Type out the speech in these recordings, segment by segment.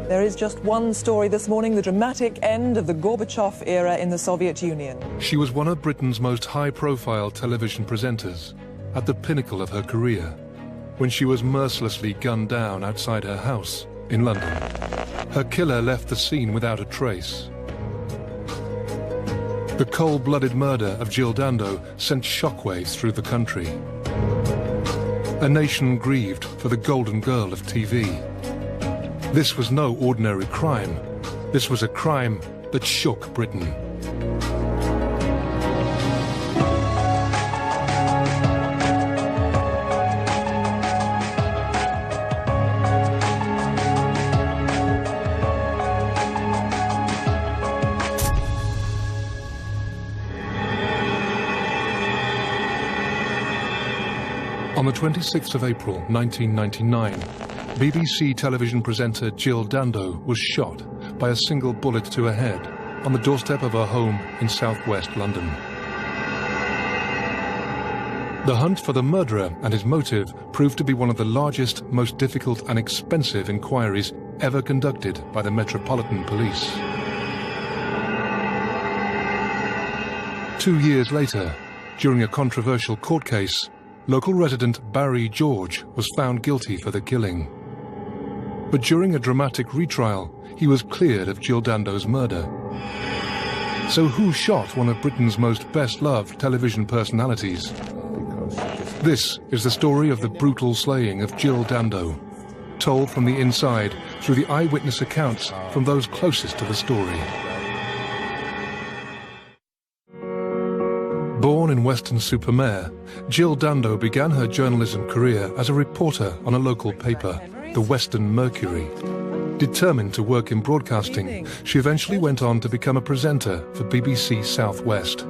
There is just one story this morning, the dramatic end of the Gorbachev era in the Soviet Union. She was one of Britain's most high-profile television presenters, at the pinnacle of her career, when she was mercilessly gunned down outside her house in London. Her killer left the scene without a trace. The cold-blooded murder of Jill Dando sent shockwaves through the country. A nation grieved for the golden girl of TV. This was no ordinary crime. This was a crime that shook Britain. On the 26th of April 1999, BBC television presenter Jill Dando was shot by a single bullet to her head on the doorstep of her home in southwest London. The hunt for the murderer and his motive proved to be one of the largest, most difficult and expensive inquiries ever conducted by the Metropolitan Police. 2 years later, during a controversial court case, local resident Barry George was found guilty for the killing. But during a dramatic retrial, he was cleared of Jill Dando's murder. So who shot one of Britain's most best-loved television personalities? This is the story of the brutal slaying of Jill Dando, told from the inside through the eyewitness accounts from those closest to the story. Born in Weston-super-Mare, Jill Dando began her journalism career as a reporter on a local paper, the Western Mercury. Determined to work in broadcasting, she eventually went on to become a presenter for BBC South West.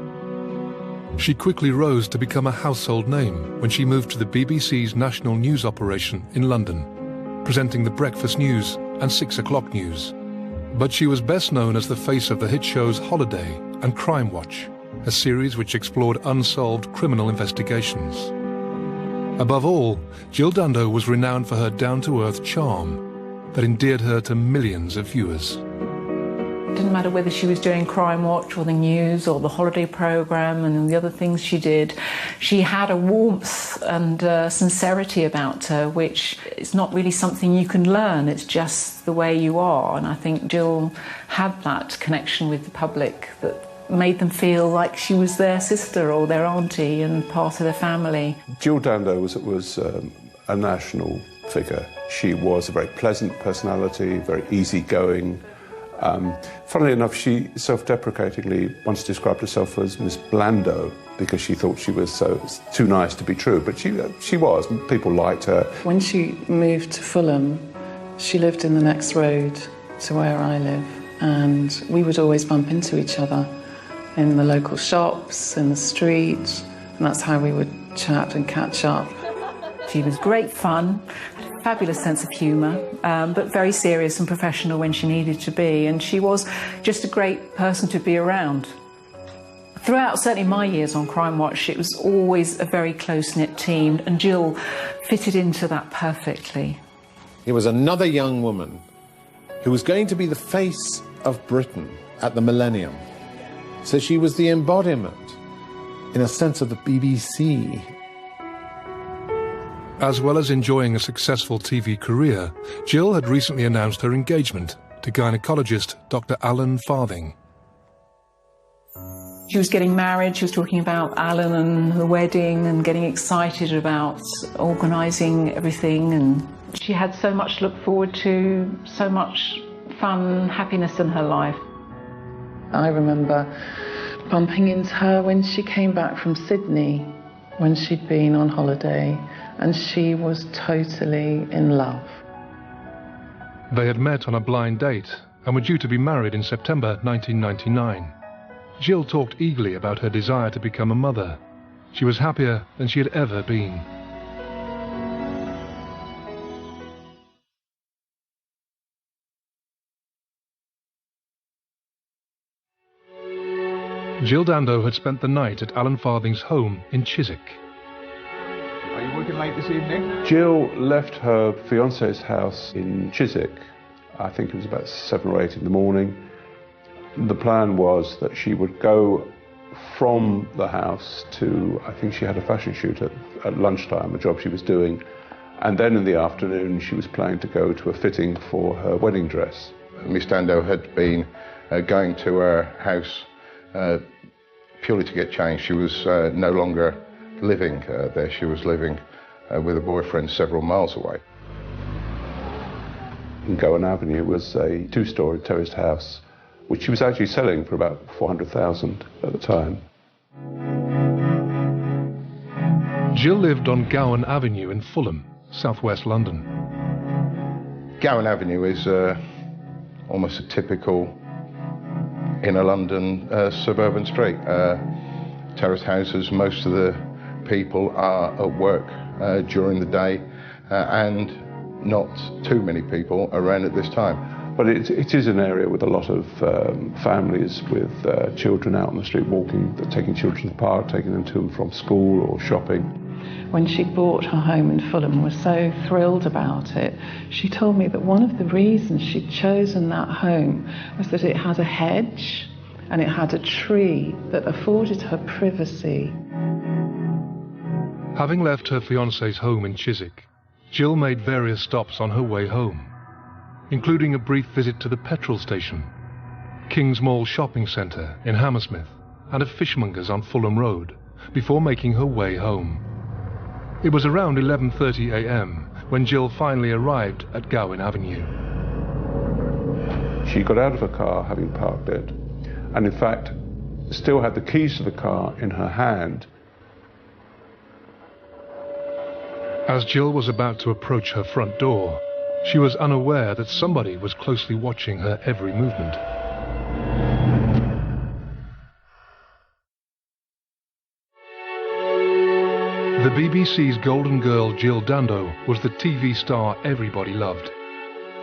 She quickly rose to become a household name when she moved to the BBC's national news operation in London, presenting the breakfast news and 6 o'clock news. But she was best known as the face of the hit shows Holiday and Crime Watch, a series which explored unsolved criminal investigations. Above all, Jill Dando was renowned for her down-to-earth charm that endeared her to millions of viewers. It didn't matter whether she was doing Crime Watch or the news or the holiday programme and the other things she did. She had a warmth and sincerity about her, which is not really something you can learn. It's just the way you are. And I think Jill had that connection with the public that made them feel like she was their sister or their auntie and part of their family. Jill Dando was a national figure. She was a very pleasant personality, very easygoing. Funnily enough, she self-deprecatingly once described herself as Miss Blando because she thought she was too nice to be true, but she was. People liked her. When she moved to Fulham, she lived in the next road to where I live, and we would always bump into each other in the local shops, in the street, and that's how we would chat and catch up. She was great fun, had a fabulous sense of humour, but very serious and professional when she needed to be, and she was just a great person to be around. Throughout certainly my years on Crime Watch, it was always a very close-knit team, and Jill fitted into that perfectly. It was another young woman who was going to be the face of Britain at the millennium. So she was the embodiment, in a sense, of the BBC. As well as enjoying a successful TV career, Jill had recently announced her engagement to gynecologist Dr. Alan Farthing. She was getting married, she was talking about Alan and the wedding and getting excited about organising everything, and she had so much to look forward to, so much fun, happiness in her life. I remember bumping into her when she came back from Sydney, when she'd been on holiday, and she was totally in love. They had met on a blind date and were due to be married in September 1999. Jill talked eagerly about her desire to become a mother. She was happier than she had ever been. Jill Dando had spent the night at Alan Farthing's home in Chiswick. Are you working late this evening? Jill left her fiancé's house in Chiswick I think it was about 7 or 8 in the morning. The plan was that she would go from the house to, I think she had a fashion shoot at lunchtime, a job she was doing, and then in the afternoon she was planning to go to a fitting for her wedding dress. Miss Dando had been going to her house purely to get changed. She was no longer living there. She was living with a boyfriend several miles away. Gowan Avenue was a 2-storey terraced house, which she was actually selling for about $400,000 at the time. Jill lived on Gowan Avenue in Fulham, southwest London. Gowan Avenue is almost a typical inner London suburban street. Terrace houses, most of the people are at work during the day and not too many people around at this time. But it is an area with a lot of families with children out on the street walking, taking children to the park, taking them to and from school or shopping. When she bought her home in Fulham, was so thrilled about it. She told me that one of the reasons she'd chosen that home was that it had a hedge and it had a tree that afforded her privacy. Having left her fiancé's home in Chiswick, Jill made various stops on her way home, including a brief visit to the petrol station, King's Mall shopping centre in Hammersmith, and a fishmonger's on Fulham Road, before making her way home. It was around 11:30 a.m. when Jill finally arrived at Gowan Avenue. She got out of her car, having parked it, and in fact still had the keys to the car in her hand. As Jill was about to approach her front door, she was unaware that somebody was closely watching her every movement. The BBC's golden girl Jill Dando was the TV star everybody loved.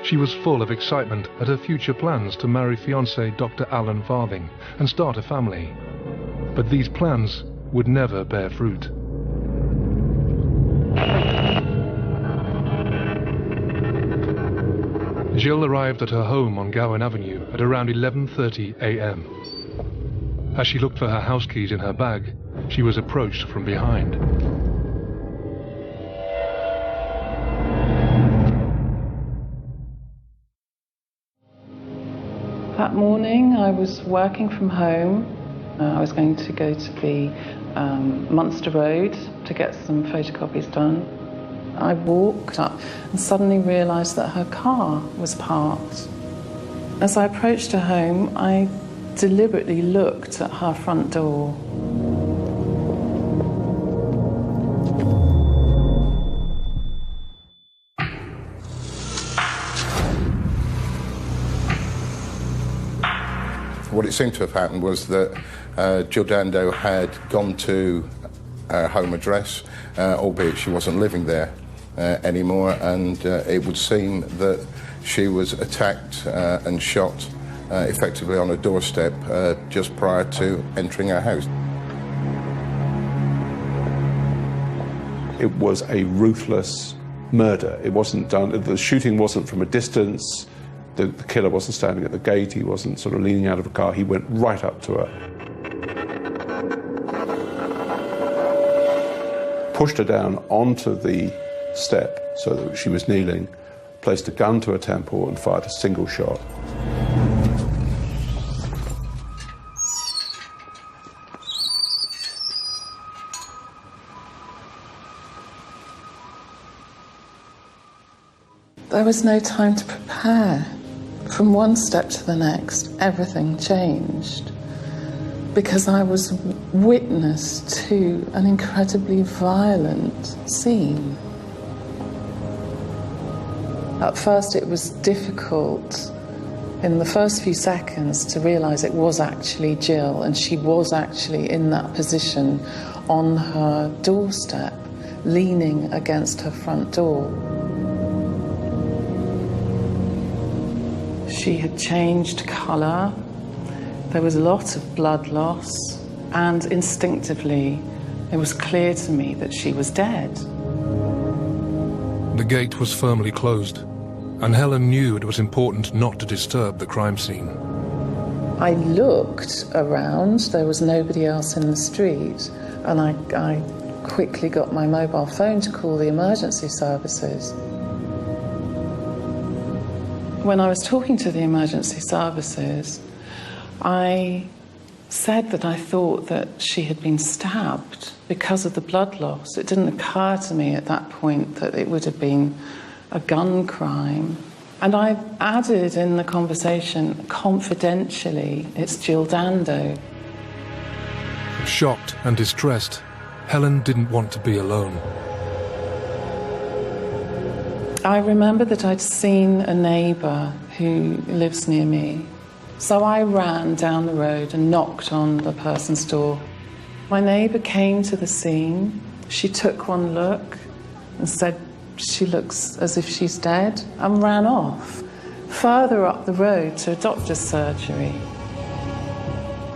She was full of excitement at her future plans to marry fiancé Dr. Alan Farthing and start a family. But these plans would never bear fruit. Jill arrived at her home on Gowan Avenue at around 11:30 a.m. As she looked for her house keys in her bag, she was approached from behind. That morning I was working from home. I was going to go to the Munster Road to get some photocopies done. I walked up and suddenly realised that her car was parked. As I approached her home, I deliberately looked at her front door. What it seemed to have happened was that Jill Dando had gone to her home address, albeit she wasn't living there anymore, and it would seem that she was attacked and shot effectively on a doorstep just prior to entering her house. It was a ruthless murder. It wasn't done, the shooting wasn't from a distance. The killer wasn't standing at the gate, he wasn't sort of leaning out of a car, he went right up to her. Pushed her down onto the step so that she was kneeling, placed a gun to her temple and fired a single shot. There was no time to prepare. From one step to the next, everything changed because I was witness to an incredibly violent scene. At first it was difficult in the first few seconds to realise it was actually Jill, and she was actually in that position on her doorstep, leaning against her front door. She had changed colour, there was a lot of blood loss, and instinctively it was clear to me that she was dead. The gate was firmly closed, and Helen knew it was important not to disturb the crime scene. I looked around, there was nobody else in the street, and I quickly got my mobile phone to call the emergency services. When I was talking to the emergency services, I said that I thought that she had been stabbed because of the blood loss. It didn't occur to me at that point that it would have been a gun crime. And I added in the conversation, confidentially, it's Jill Dando. Shocked and distressed, Helen didn't want to be alone. I remember that I'd seen a neighbour who lives near me. So I ran down the road and knocked on the person's door. My neighbour came to the scene. She took one look and said, "She looks as if she's dead," and ran off further up the road to a doctor's surgery.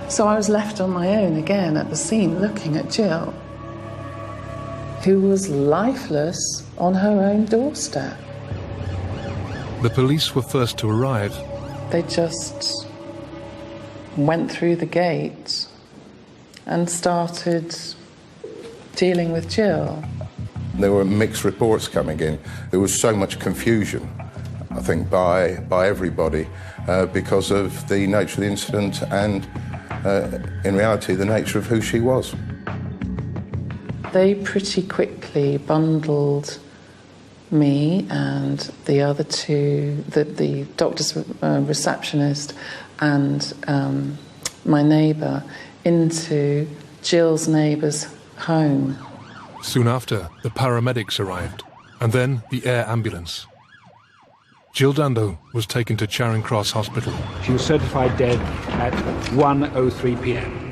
So I was left on my own again at the scene looking at Jill, who was lifeless on her own doorstep. The police were first to arrive. They just went through the gate and started dealing with Jill. There were mixed reports coming in. There was so much confusion, I think, by everybody because of the nature of the incident and, in reality, the nature of who she was. They pretty quickly bundled me and the other two, the doctor's receptionist and my neighbour, into Jill's neighbour's home. Soon after, the paramedics arrived, and then the air ambulance. Jill Dando was taken to Charing Cross Hospital. She was certified dead at 1:03 p.m.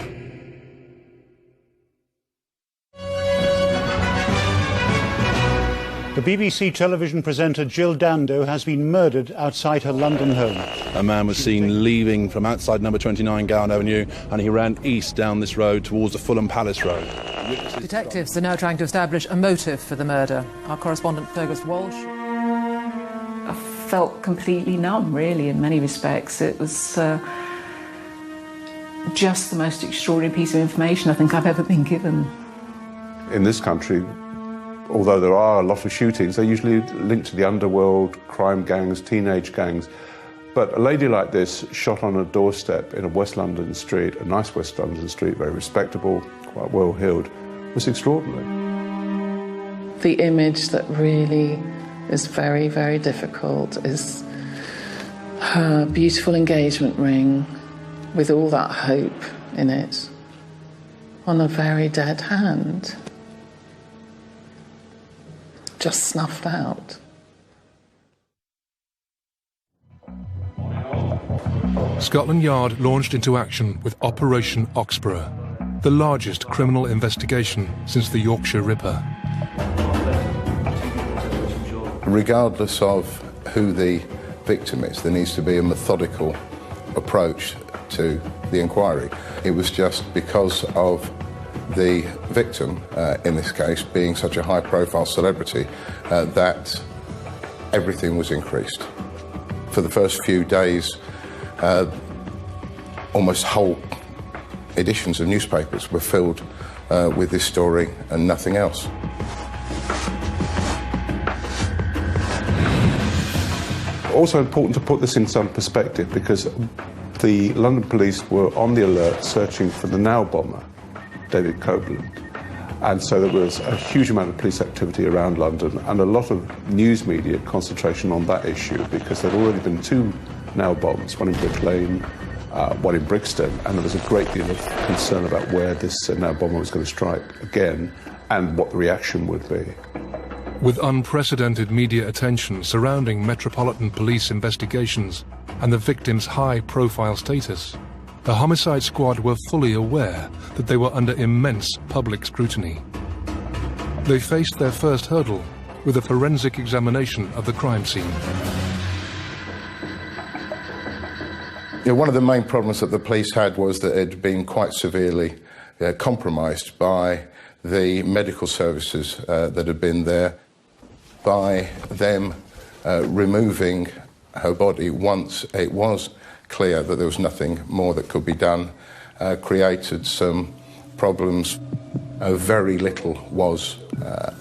The BBC television presenter Jill Dando has been murdered outside her London home. A man was seen leaving from outside number 29 Gowan Avenue, and he ran east down this road towards the Fulham Palace Road. Detectives are now trying to establish a motive for the murder. Our correspondent Fergus Walsh. I felt completely numb, really, in many respects. It was just the most extraordinary piece of information I think I've ever been given. In this country, although there are a lot of shootings, they're usually linked to the underworld, crime gangs, teenage gangs. But a lady like this, shot on a doorstep in a West London street, a nice West London street, very respectable, quite well heeled, was extraordinary. The image that really is very, very difficult is her beautiful engagement ring with all that hope in it on a very dead hand. Just snuffed out. Scotland Yard launched into action with Operation Oxborough, the largest criminal investigation since the Yorkshire Ripper. Regardless of who the victim is, there needs to be a methodical approach to the inquiry. It was just because of the victim, in this case, being such a high-profile celebrity, that everything was increased. For the first few days, almost whole editions of newspapers were filled with this story and nothing else. Also important to put this in some perspective, because the London police were on the alert searching for the now bomber, David Copeland. And so there was a huge amount of police activity around London and a lot of news media concentration on that issue, because there'd already been two now bombs, one in Brick Lane, one in Brixton, and there was a great deal of concern about where this now bomber was going to strike again and what the reaction would be. With unprecedented media attention surrounding Metropolitan Police investigations and the victim's high-profile status, the homicide squad were fully aware that they were under immense public scrutiny. They faced their first hurdle with a forensic examination of the crime scene. One of the main problems that the police had was that it had been quite severely compromised by the medical services that had been there, by them removing her body once it was clear that there was nothing more that could be done created some problems. Very little was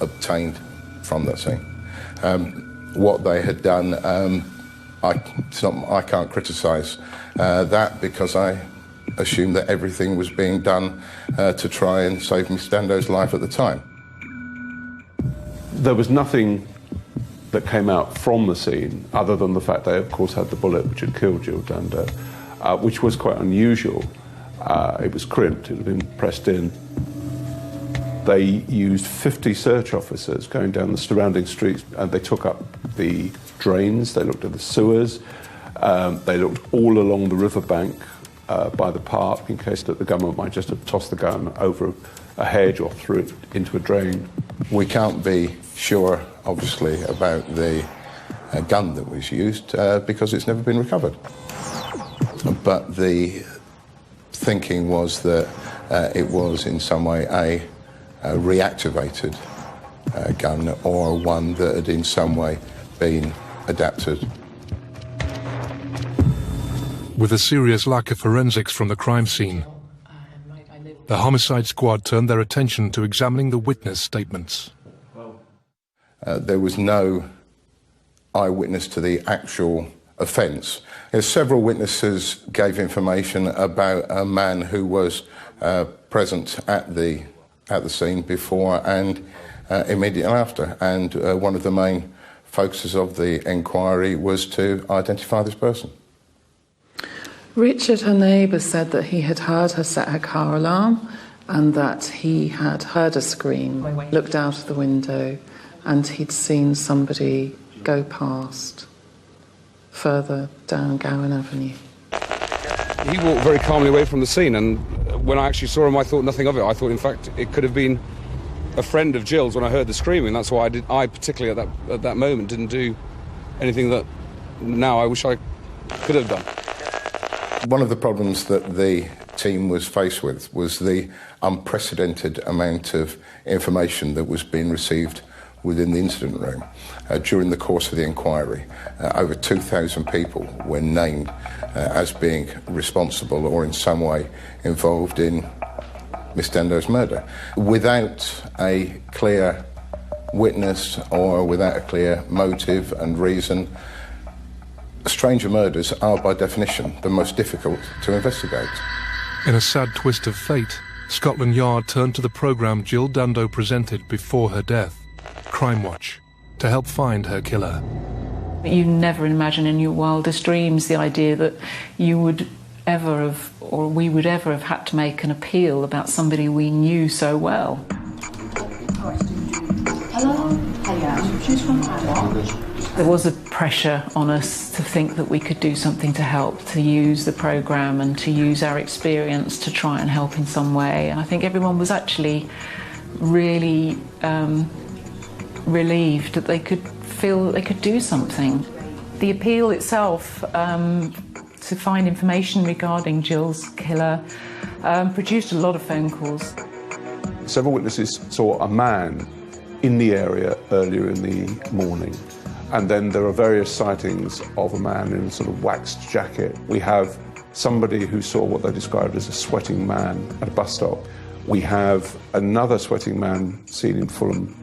obtained from that scene. What they had done, I can't criticise that, because I assumed that everything was being done to try and save Miss Dando's life at the time. There was nothing that came out from the scene other than the fact they, of course, had the bullet which had killed Jill Dando, which was quite unusual. It was crimped, it had been pressed in. They used 50 search officers going down the surrounding streets, and they took up the drains, they looked at the sewers, they looked all along the riverbank by the park in case that the government might just have tossed the gun over a hedge or threw it into a drain. We can't be sure, obviously, about the gun that was used because it's never been recovered. But the thinking was that it was in some way a reactivated gun, or one that had in some way been adapted. With a serious lack of forensics from the crime scene, the homicide squad turned their attention to examining the witness statements. There was no eyewitness to the actual offence. Several witnesses gave information about a man who was present at the scene before and immediately after, and one of the main focuses of the inquiry was to identify this person. Richard, her neighbour, said that he had heard her set her car alarm and that he had heard a scream, looked out of the window, and he'd seen somebody go past further down Gowan Avenue. He walked very calmly away from the scene, and when I actually saw him, I thought nothing of it. I thought, in fact, it could have been a friend of Jill's when I heard the screaming. That's why I particularly at that moment didn't do anything that now I wish I could have done. One of the problems that the team was faced with was the unprecedented amount of information that was being received within the incident room. During the course of the inquiry, over 2,000 people were named as being responsible or in some way involved in Miss Dando's murder. Without a clear witness or without a clear motive and reason, stranger murders are by definition the most difficult to investigate. In a sad twist of fate, Scotland Yard turned to the programme Jill Dando presented before her death, Crime Watch, to help find her killer. You never imagine in your wildest dreams the idea that you would ever have, or we would ever have had to make an appeal about somebody we knew so well. There was a pressure on us to think that we could do something to help, to use the programme and to use our experience to try and help in some way. And I think everyone was actually really relieved that they could feel they could do something. The appeal itself to find information regarding Jill's killer produced a lot of phone calls. Several witnesses saw a man in the area earlier in the morning, and then there are various sightings of a man in a sort of waxed jacket. We have somebody who saw what they described as a sweating man at a bus stop. We have another sweating man seen in Fulham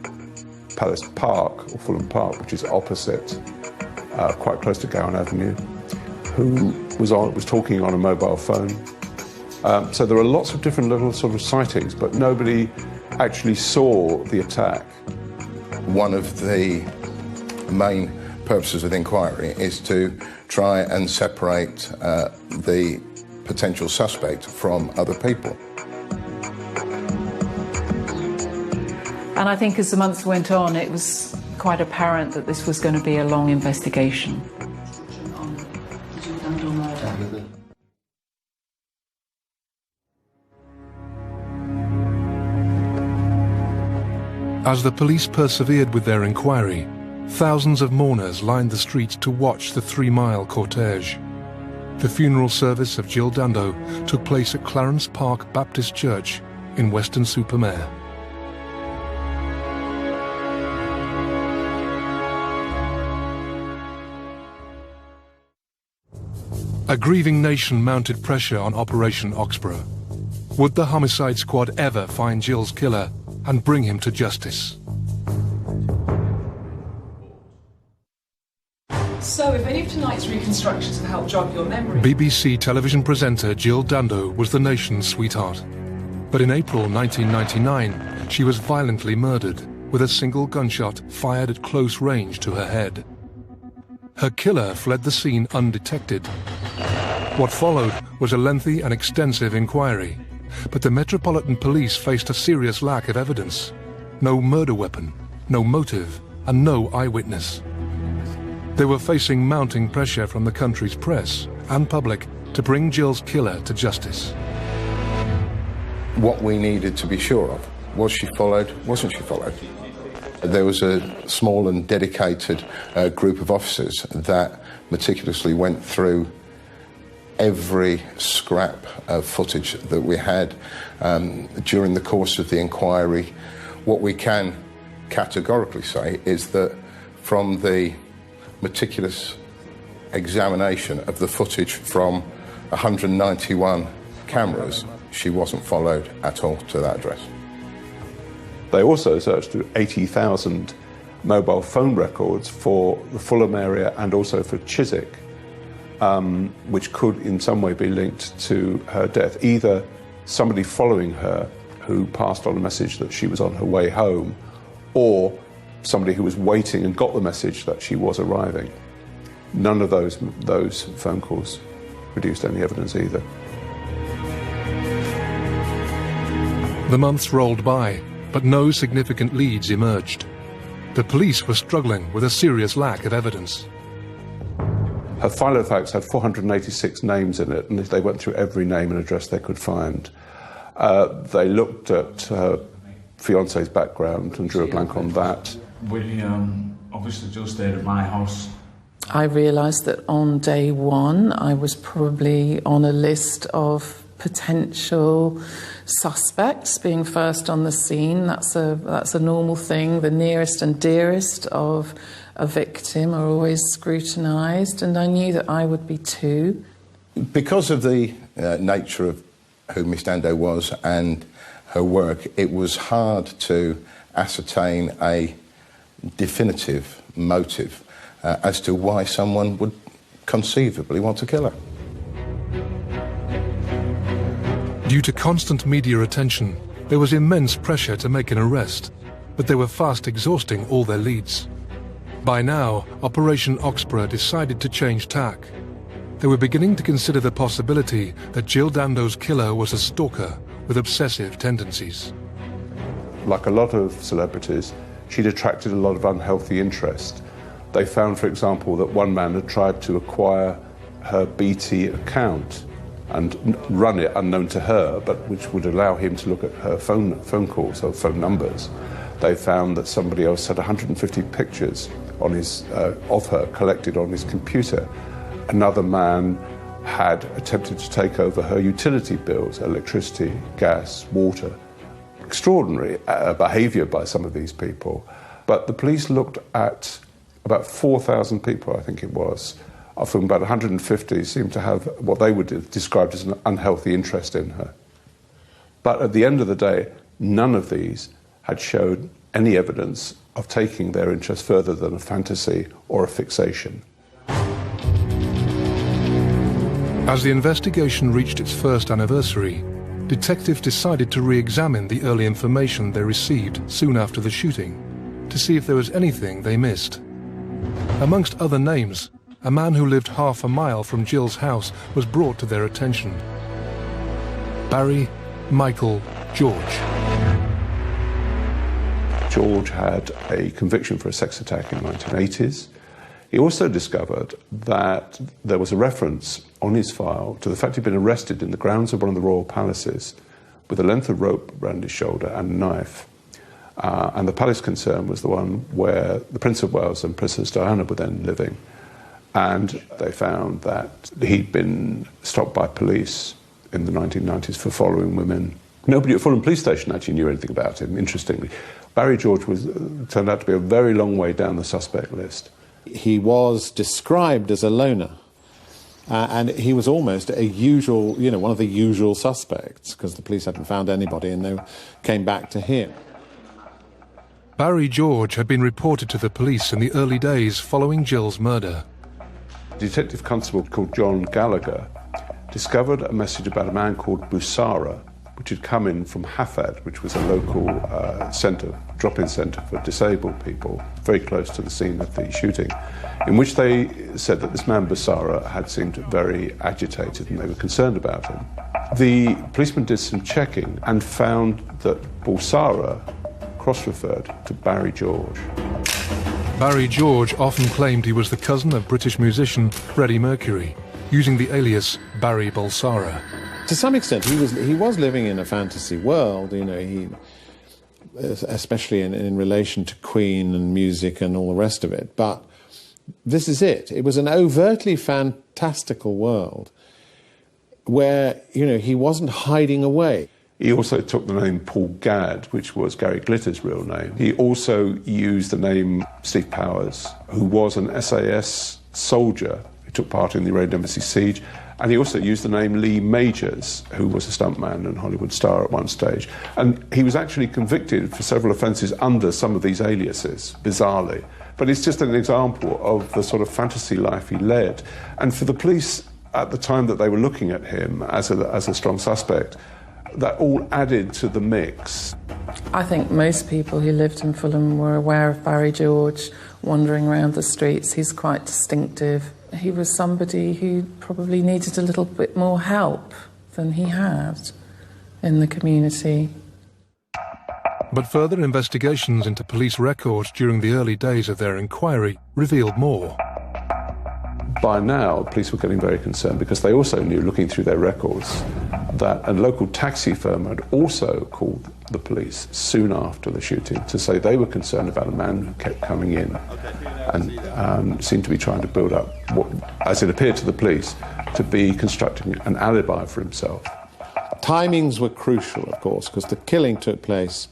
Palace Park, or Fulham Park, which is opposite, quite close to Gowan Avenue, who was talking on a mobile phone. So there are lots of different little sort of sightings, but nobody actually saw the attack. One of the main purposes of the inquiry is to try and separate the potential suspect from other people. And I think as the months went on, it was quite apparent that this was going to be a long investigation. As the police persevered with their inquiry, thousands of mourners lined the streets to watch the 3-mile cortege. The funeral service of Jill Dando took place at Clarence Park Baptist Church in Weston-super-Mare. A grieving nation mounted pressure on Operation Oxborough. Would the homicide squad ever find Jill's killer and bring him to justice? So, if any of tonight's reconstructions have helped jog your memory... BBC television presenter Jill Dando was the nation's sweetheart. But in April 1999, she was violently murdered with a single gunshot fired at close range to her head. Her killer fled the scene undetected. What followed was a lengthy and extensive inquiry, but the Metropolitan Police faced a serious lack of evidence. No murder weapon, no motive, and no eyewitness. They were facing mounting pressure from the country's press and public to bring Jill's killer to justice. What we needed to be sure of, was she followed, wasn't she followed? There was a small and dedicated group of officers that meticulously went through every scrap of footage that we had during the course of the inquiry. What we can categorically say is that from the meticulous examination of the footage from 191 cameras, she wasn't followed at all to that address. They also searched through 80,000 mobile phone records for the Fulham area and also for Chiswick, which could in some way be linked to her death. Either somebody following her who passed on a message that she was on her way home, or somebody who was waiting and got the message that she was arriving. None of those phone calls produced any evidence either. The months rolled by, but no significant leads emerged. The police were struggling with a serious lack of evidence. Her file of facts had 486 names in it, and they went through every name and address they could find. They looked at her fiance's background and drew a blank on that. We obviously just stayed at my house. I realised that on day one I was probably on a list of potential suspects, being first on the scene. That's a normal thing. The nearest and dearest of a victim are always scrutinised, and I knew that I would be too. Because of the nature of who Miss Dando was and her work, it was hard to ascertain a definitive motive as to why someone would conceivably want to kill her. Due to constant media attention, there was immense pressure to make an arrest, but they were fast exhausting all their leads. By now, Operation Oxborough decided to change tack. They were beginning to consider the possibility that Jill Dando's killer was a stalker with obsessive tendencies. Like a lot of celebrities, she'd attracted a lot of unhealthy interest. They found, for example, that one man had tried to acquire her BT account and run it unknown to her, but which would allow him to look at her phone calls or phone numbers. They found that somebody else had 150 pictures on his, of her collected on his computer. Another man had attempted to take over her utility bills, electricity, gas, water. Extraordinary behaviour by some of these people. But the police looked at about 4,000 people, I think it was, of whom about 150 seemed to have what they would describe as an unhealthy interest in her. But at the end of the day, none of these had showed any evidence of taking their interest further than a fantasy or a fixation. As the investigation reached its first anniversary, detectives decided to re-examine the early information they received soon after the shooting to see if there was anything they missed. Amongst other names, a man who lived half a mile from Jill's house was brought to their attention. Barry Michael George. George had a conviction for a sex attack in the 1980s. He also discovered that there was a reference on his file to the fact he'd been arrested in the grounds of one of the royal palaces with a length of rope around his shoulder and a knife. And the palace concern was the one where the Prince of Wales and Princess Diana were then living. And they found that he'd been stopped by police in the 1990s for following women. Nobody at Fulham Police Station actually knew anything about him, interestingly. Barry George turned out to be a very long way down the suspect list. He was described as a loner, And he was almost a usual, one of the usual suspects, because the police hadn't found anybody and they came back to him. Barry George had been reported to the police in the early days following Jill's murder. A detective constable called John Gallagher discovered a message about a man called Busara, which had come in from Hafad, which was a local drop-in centre for disabled people, very close to the scene of the shooting, in which they said that this man Busara had seemed very agitated and they were concerned about him. The policeman did some checking and found that Busara cross-referred to Barry George. Barry George often claimed he was the cousin of British musician Freddie Mercury, using the alias Barry Bulsara. To some extent, he was living in a fantasy world, especially in relation to Queen and music and all the rest of it. But this is it. It was an overtly fantastical world where, he wasn't hiding away. He also took the name Paul Gadd, which was Gary Glitter's real name. He also used the name Steve Powers, who was an SAS soldier who took part in the Iranian Embassy siege. And he also used the name Lee Majors, who was a stuntman and Hollywood star at one stage. And he was actually convicted for several offences under some of these aliases, bizarrely. But it's just an example of the sort of fantasy life he led. And for the police, at the time that they were looking at him as a strong suspect, that all added to the mix. I think most people who lived in Fulham were aware of Barry George wandering around the streets. He's quite distinctive. He was somebody who probably needed a little bit more help than he had in the community. But further investigations into police records during the early days of their inquiry revealed more. By now, police were getting very concerned because they also knew, looking through their records, that a local taxi firm had also called the police soon after the shooting to say they were concerned about a man who kept coming in and seemed to be trying to build up what, as it appeared to the police, to be constructing an alibi for himself. Timings were crucial, of course, because the killing took place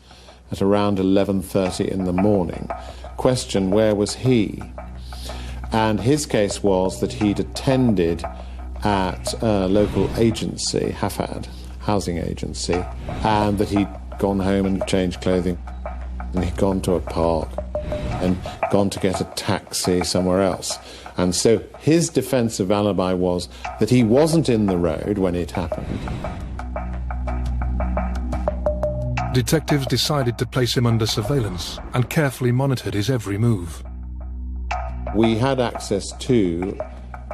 at around 11:30 in the morning. Question, where was he? And his case was that he'd attended at a local agency, Hafad, housing agency, and that he'd gone home and changed clothing, and he'd gone to a park and gone to get a taxi somewhere else. And so his defensive alibi was that he wasn't in the road when it happened. Detectives decided to place him under surveillance and carefully monitored his every move. We had access to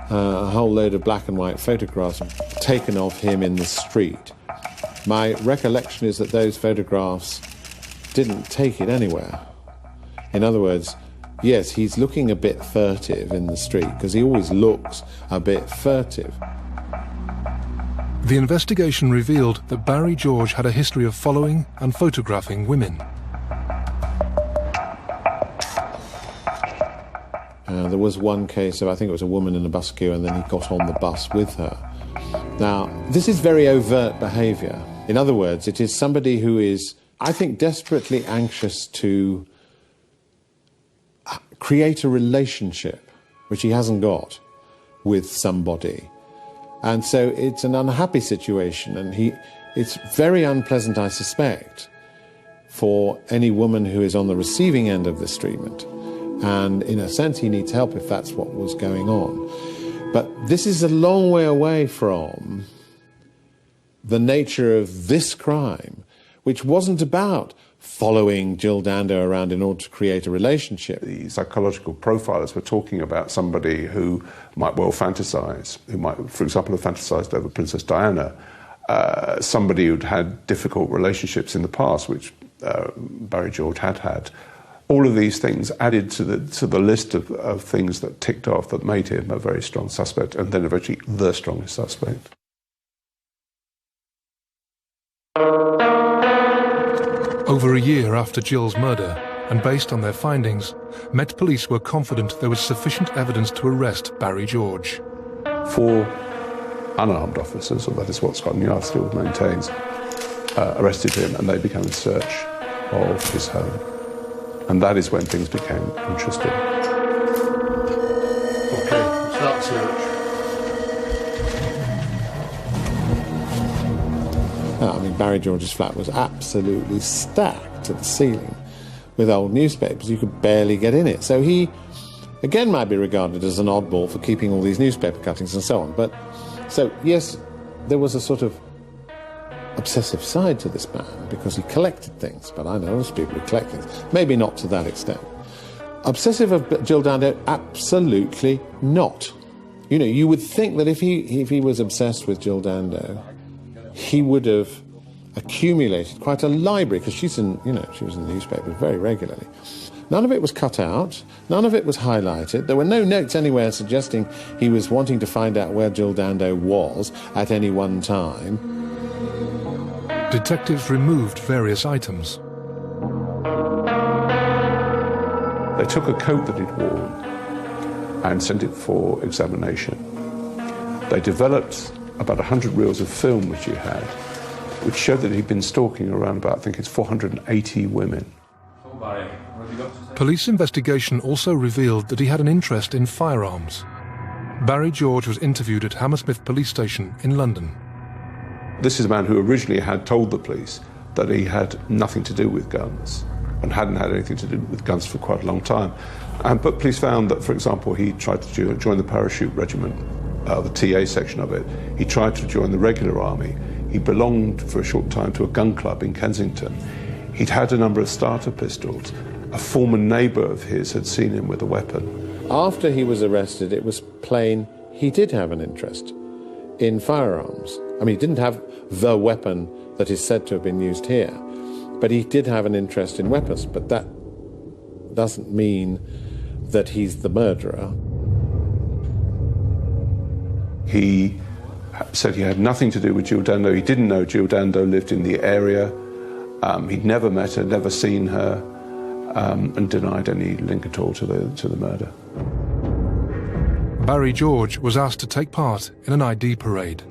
a whole load of black and white photographs taken of him in the street. My recollection is that those photographs didn't take it anywhere. In other words, yes, he's looking a bit furtive in the street, because he always looks a bit furtive. The investigation revealed that Barry George had a history of following and photographing women. There was one case of, I think it was a woman in a bus queue, and then he got on the bus with her. Now, this is very overt behaviour. In other words, it is somebody who is, I think, desperately anxious to create a relationship, which he hasn't got, with somebody. And so it's an unhappy situation, and it's very unpleasant, I suspect, for any woman who is on the receiving end of this treatment. And in a sense, he needs help if that's what was going on. But this is a long way away from the nature of this crime, which wasn't about following Jill Dando around in order to create a relationship. The psychological profilers were talking about somebody who might well fantasize, who might, for example, have fantasized over Princess Diana, somebody who'd had difficult relationships in the past, which Barry George had had. All of these things added to the list of things that ticked off that made him a very strong suspect, and then eventually the strongest suspect. Over a year after Jill's murder, and based on their findings, Met Police were confident there was sufficient evidence to arrest Barry George. 4 unarmed officers, or that is what Scotland Yard still maintains, arrested him, and they began a search of his home. And that is when things became interesting. Okay, start search. Barry George's flat was absolutely stacked to the ceiling with old newspapers. You could barely get in it. So he, again, might be regarded as an oddball for keeping all these newspaper cuttings and so on. But, so, yes, there was a sort of obsessive side to this man because he collected things, but I know lots of people who collect things. Maybe not to that extent. Obsessive of Jill Dando? Absolutely not. You know, you would think that if he was obsessed with Jill Dando, he would have accumulated quite a library, because she was in the newspapers very regularly. None of it was cut out, none of it was highlighted. There were no notes anywhere suggesting he was wanting to find out where Jill Dando was at any one time. Detectives removed various items. They took a coat that he'd worn and sent it for examination. They developed about 100 reels of film which he had, which showed that he'd been stalking around about, I think it's 480 women. Police investigation also revealed that he had an interest in firearms. Barry George was interviewed at Hammersmith Police Station in London. This is a man who originally had told the police that he had nothing to do with guns and hadn't had anything to do with guns for quite a long time. But police found that, for example, he tried to join the parachute regiment, the TA section of it. He tried to join the regular army. He belonged for a short time to a gun club in Kensington. He'd had a number of starter pistols. A former neighbour of his had seen him with a weapon. After he was arrested, it was plain he did have an interest in firearms. I mean, he didn't have the weapon that is said to have been used here, but he did have an interest in weapons. But that doesn't mean that he's the murderer. He said he had nothing to do with Jill Dando. He didn't know Jill Dando lived in the area. He'd never met her, never seen her, and denied any link at all to the murder. Barry George was asked to take part in an ID parade.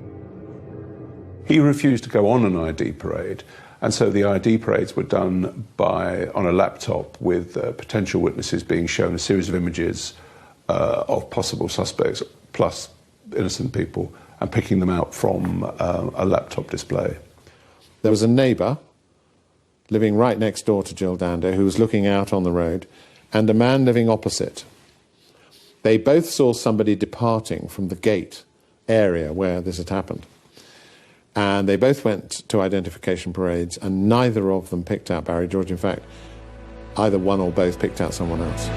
He refused to go on an ID parade, and so the ID parades were done on a laptop with potential witnesses being shown a series of images of possible suspects plus innocent people, and picking them out from a laptop display. There was a neighbour living right next door to Jill Dando who was looking out on the road, and a man living opposite. They both saw somebody departing from the gate area where this had happened. And they both went to identification parades, and neither of them picked out Barry George. In fact, either one or both picked out someone else.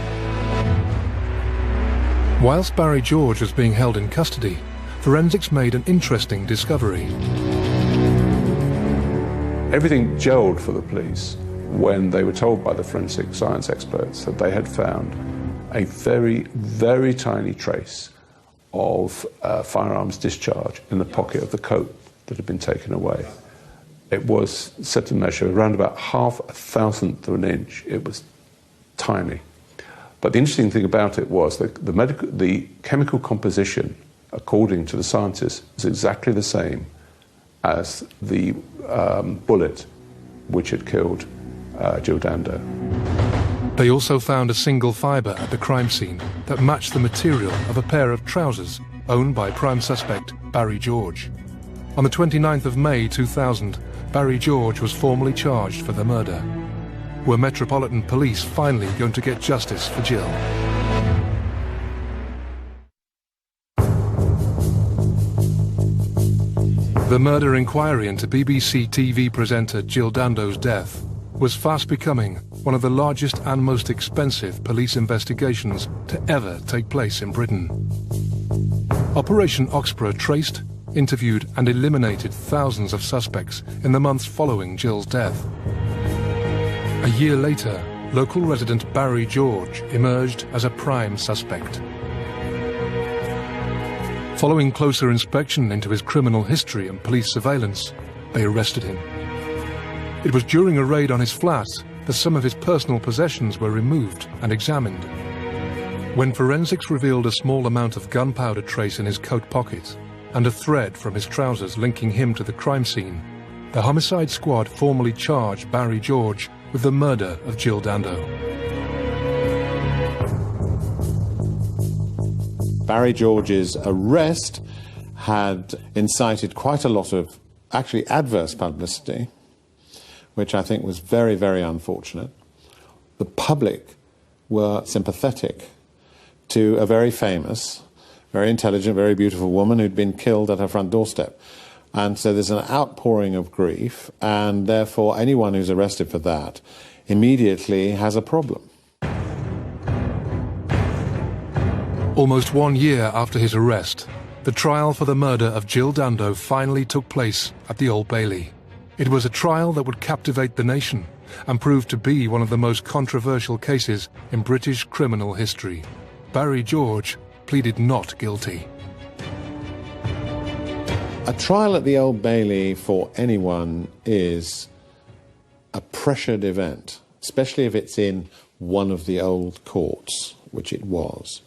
Whilst Barry George was being held in custody, forensics made an interesting discovery. Everything gelled for the police when they were told by the forensic science experts that they had found a very, very tiny trace of firearms discharge in the pocket of the coat that had been taken away. It was said to measure around about 1/1000th of an inch. It was tiny. But the interesting thing about it was that the chemical composition, according to the scientists, was exactly the same as the bullet which had killed Jill Dando. They also found a single fibre at the crime scene that matched the material of a pair of trousers owned by prime suspect Barry George. On the 29th of May 2000, Barry George was formally charged for the murder. Were Metropolitan Police finally going to get justice for Jill? The murder inquiry into BBC TV presenter Jill Dando's death was fast becoming one of the largest and most expensive police investigations to ever take place in Britain. Operation Oxborough traced, interviewed and eliminated thousands of suspects in the months following Jill's death. A year later, local resident Barry George emerged as a prime suspect. Following closer inspection into his criminal history and police surveillance, they arrested him. It was during a raid on his flat that some of his personal possessions were removed and examined. When forensics revealed a small amount of gunpowder trace in his coat pocket and a thread from his trousers linking him to the crime scene, the homicide squad formally charged Barry George with the murder of Jill Dando. Barry George's arrest had incited quite a lot of actually adverse publicity, which I think was very, very unfortunate. The public were sympathetic to a very famous, very intelligent, very beautiful woman who'd been killed at her front doorstep. And so there's an outpouring of grief, and therefore anyone who's arrested for that immediately has a problem. Almost 1 year after his arrest, the trial for the murder of Jill Dando finally took place at the Old Bailey. It was a trial that would captivate the nation and prove to be one of the most controversial cases in British criminal history. Barry George pleaded not guilty. A trial at the Old Bailey for anyone is a pressured event, especially if it's in one of the old courts, which it was,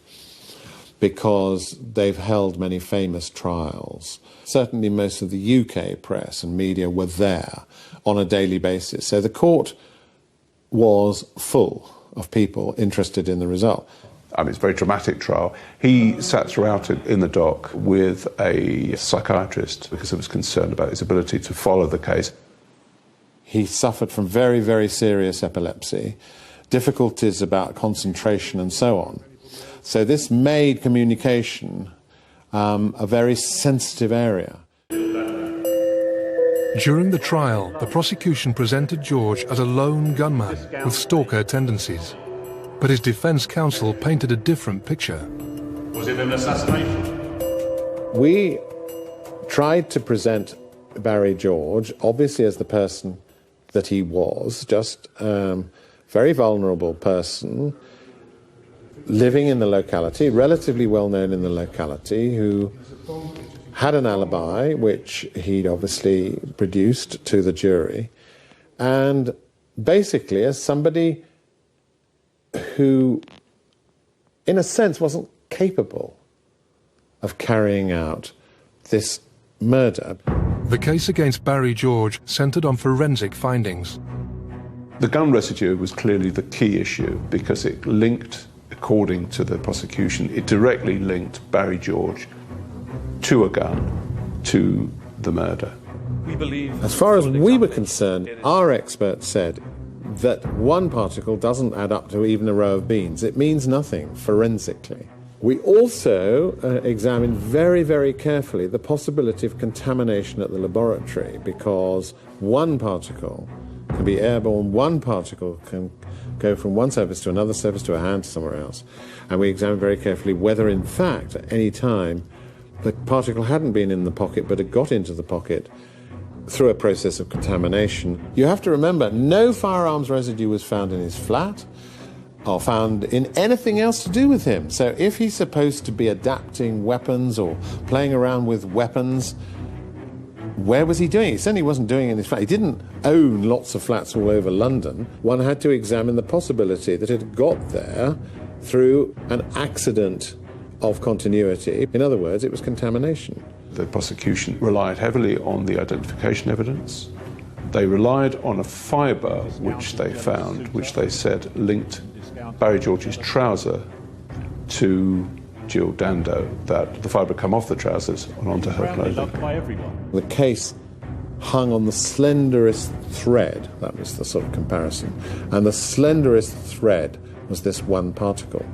because they've held many famous trials. Certainly most of the UK press and media were there on a daily basis. So the court was full of people interested in the result. I mean, it's a very dramatic trial. He sat throughout it in the dock with a psychiatrist because he was concerned about his ability to follow the case. He suffered from very, very serious epilepsy, difficulties about concentration and so on. So this made communication a very sensitive area. During the trial, the prosecution presented George as a lone gunman with stalker tendencies. But his defense counsel painted a different picture. Was it an assassination? We tried to present Barry George, obviously as the person that he was, just very vulnerable person, living in the locality, relatively well known in the locality, who had an alibi, which he'd obviously produced to the jury, and basically as somebody who, in a sense, wasn't capable of carrying out this murder. The case against Barry George centred on forensic findings. The gun residue was clearly the key issue because it linked, according to the prosecution, it directly linked Barry George to a gun, to the murder. As far as we were concerned, our experts said that one particle doesn't add up to even a row of beans. It means nothing forensically. We also examined very, very carefully the possibility of contamination at the laboratory, because one particle can be airborne, one particle can go from one surface to another surface to a hand to somewhere else. And we examined very carefully whether, in fact, at any time, the particle hadn't been in the pocket but had got into the pocket through a process of contamination. You have to remember, no firearms residue was found in his flat or found in anything else to do with him. So if he's supposed to be adapting weapons or playing around with weapons, where was he doing it? He certainly wasn't doing it in his flat. He didn't own lots of flats all over London. One had to examine the possibility that it had got there through an accident of continuity. In other words, it was contamination. The prosecution relied heavily on the identification evidence. They relied on a fibre which they found, which they said linked Barry George's trouser to Jill Dando, that the fibre had come off the trousers and onto her clothing. The case hung on the slenderest thread, that was the sort of comparison, and the slenderest thread was this one particle.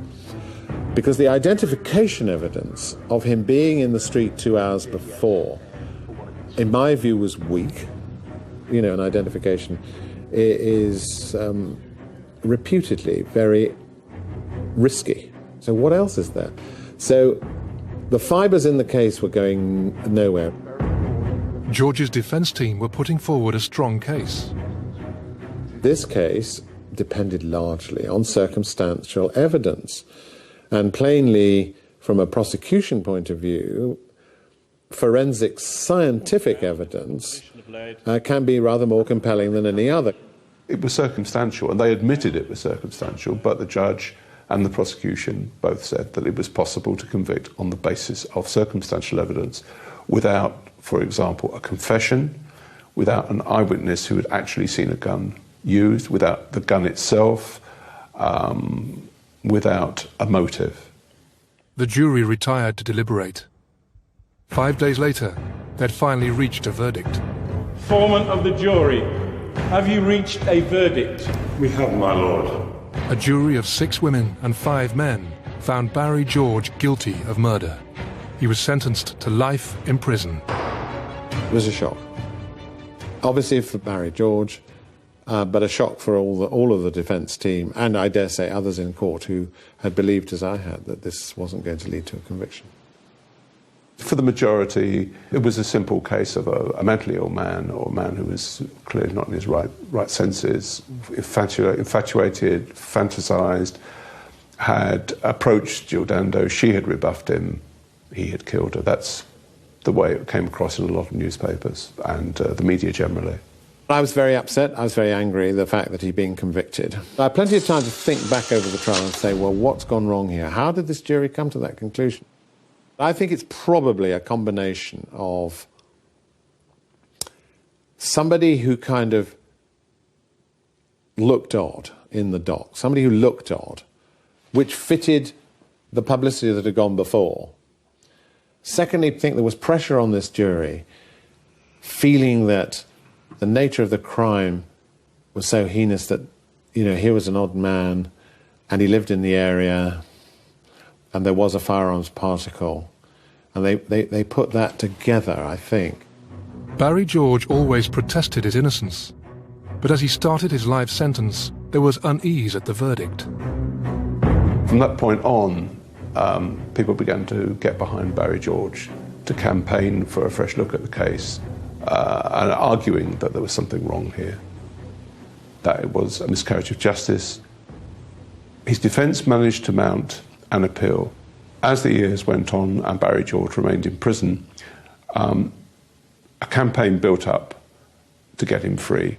Because the identification evidence of him being in the street 2 hours before, in my view, was weak. You know, an identification is reputedly very risky. So what else is there? So the fibres in the case were going nowhere. George's defence team were putting forward a strong case. This case depended largely on circumstantial evidence. And plainly, from a prosecution point of view, forensic scientific evidence can be rather more compelling than any other. It was circumstantial, and they admitted it was circumstantial, but the judge and the prosecution both said that it was possible to convict on the basis of circumstantial evidence without, for example, a confession, without an eyewitness who had actually seen a gun used, without the gun itself, without a motive. The jury retired to deliberate. 5 days later, they'd finally reached a verdict. Foreman of the jury, have you reached a verdict? We have, my lord. A jury of 6 women and 5 men found Barry George guilty of murder. He was sentenced to life in prison. It was a shock. Obviously for Barry George, but a shock for all of the defence team, and I dare say others in court who had believed, as I had, that this wasn't going to lead to a conviction. For the majority, it was a simple case of a mentally ill man, or a man who was clearly not in his right senses, infatuated, fantasised, had approached Jill Dando. She had rebuffed him. He had killed her. That's the way it came across in a lot of newspapers and the media generally. I was very upset. I was very angry, the fact that he'd been convicted. I had plenty of time to think back over the trial and say, well, what's gone wrong here? How did this jury come to that conclusion? I think it's probably a combination of somebody who kind of looked odd in the dock, somebody who looked odd, which fitted the publicity that had gone before. Secondly, I think there was pressure on this jury, feeling that the nature of the crime was so heinous that, you know, here was an odd man and he lived in the area and there was a firearms particle. And they put that together, I think. Barry George always protested his innocence. But as he started his life sentence, there was unease at the verdict. From that point on, people began to get behind Barry George, to campaign for a fresh look at the case, and arguing that there was something wrong here, that it was a miscarriage of justice. His defence managed to mount an appeal. As the years went on and Barry George remained in prison, a campaign built up to get him free.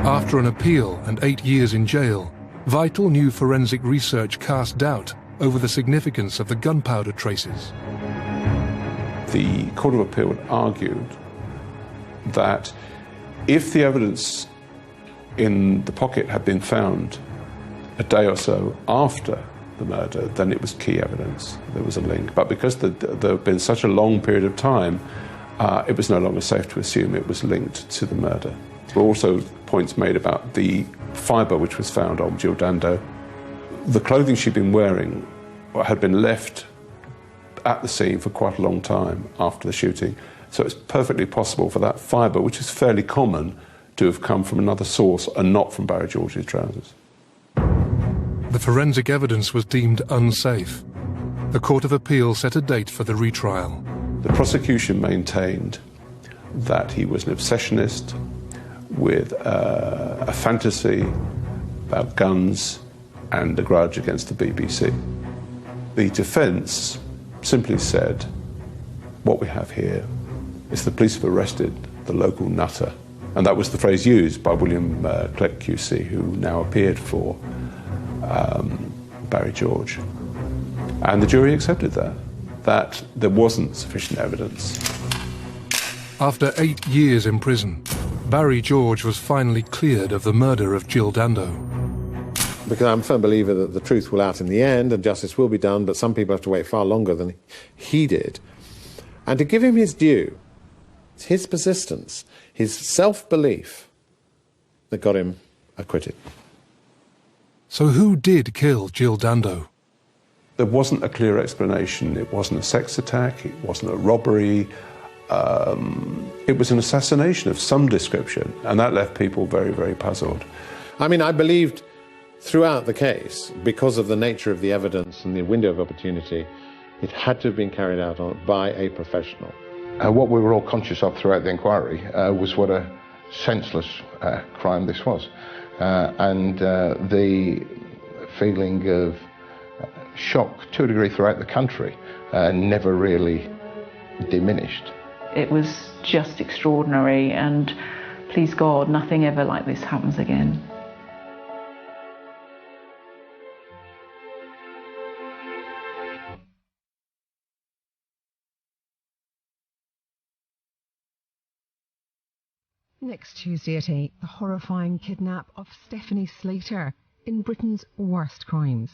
After an appeal and 8 years in jail, vital new forensic research cast doubt over the significance of the gunpowder traces. The Court of Appeal argued that if the evidence in the pocket had been found a day or so after the murder, then it was key evidence. There was a link. But because there had been such a long period of time, it was no longer safe to assume it was linked to the murder. There were also points made about the fibre which was found on Jill Dando. The clothing she'd been wearing had been left at the scene for quite a long time after the shooting. So it's perfectly possible for that fibre, which is fairly common, to have come from another source and not from Barry George's trousers. The forensic evidence was deemed unsafe. The Court of Appeal set a date for the retrial. The prosecution maintained that he was an obsessionist with a fantasy about guns and a grudge against the BBC. The defence simply said, what we have here is the police have arrested the local nutter. And that was the phrase used by William Clegg QC, who now appeared for Barry George. And the jury accepted that there wasn't sufficient evidence. After 8 years in prison, Barry George was finally cleared of the murder of Jill Dando. Because I'm a firm believer that the truth will out in the end and justice will be done, but some people have to wait far longer than he did. And to give him his due, it's his persistence, his self-belief that got him acquitted. So who did kill Jill Dando? There wasn't a clear explanation. It wasn't a sex attack, it wasn't a robbery. It was an assassination of some description, and that left people very, very puzzled. I mean, I believed throughout the case, because of the nature of the evidence and the window of opportunity, it had to have been carried out by a professional. What we were all conscious of throughout the inquiry was what a senseless crime this was. And the feeling of shock, to a degree, throughout the country never really diminished. It was just extraordinary, and please God, nothing ever like this happens again. Next Tuesday at 8, the horrifying kidnap of Stephanie Slater in Britain's worst crimes.